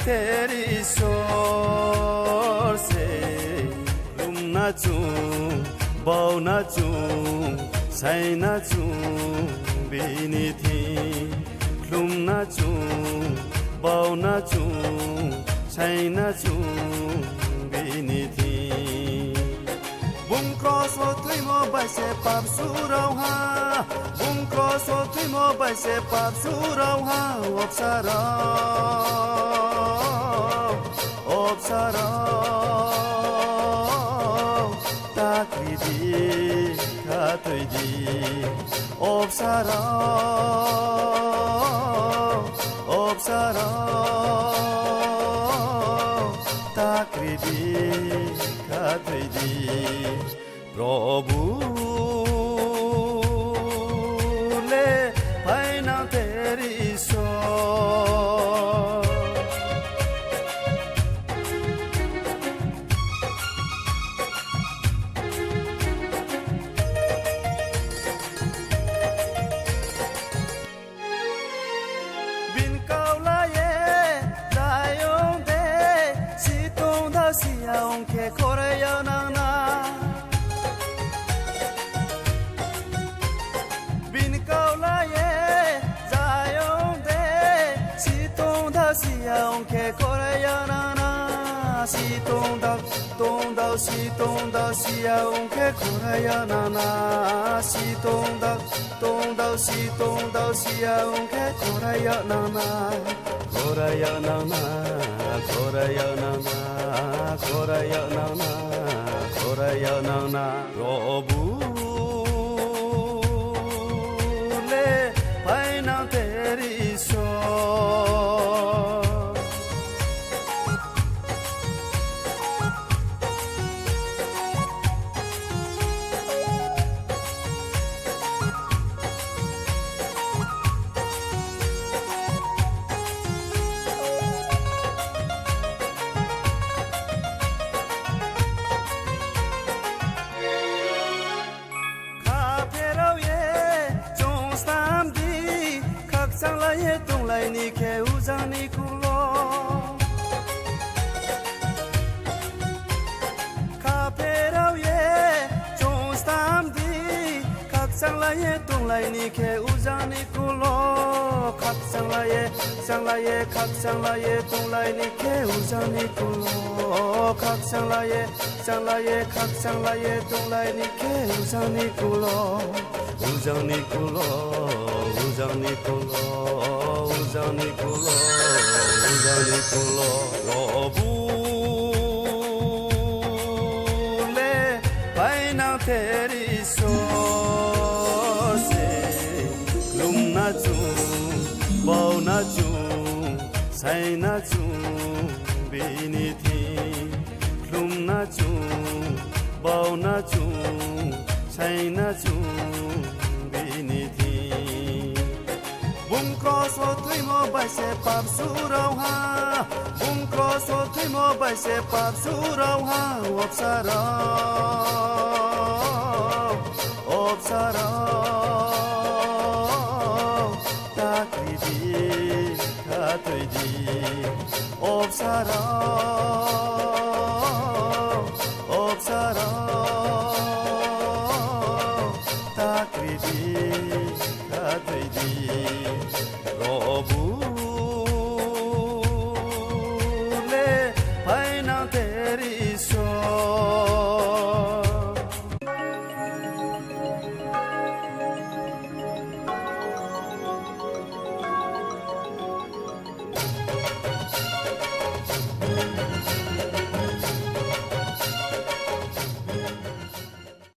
तेरी शोर से रुम्न चुँ बाउन चुँ छैन चुँ बिनिथि रुम्न चुँ बाउन चुँ छैन चुँ बिनिथि Bungkoso tuimo baise pap surauha Bungkoso tuimo baise pap surauha Obsara Obsara Takridi Katoidi Obsara Obsara Takridi Katoidi प्रभुले भएन तेरी ईश्वर बिन काउलाये जायोंदे सितोंदा सियाओंखे कोरेयानाना Aunque coreana si tonda si aunque coreana si tonda si aunque coreana Robule paina teri so Ni ke uzani kulo Kaperau ye chonstam di Kaksang la ye tung lai ni ke uzani kulo Kaksang la ye tung lai ni ke uzani kulo Kaksang la ye tung lai ni ke uzani kulo Uzani kulo Robule paina teri shor se lumna chun bauna chun chaina chun binithi lumna chun bauna chun chaina chun binithi Bungkoso tuimo baise pap surauha Bungkoso tuimo baise pap surauha Obsara Obsara Takridi Katoidi Obsara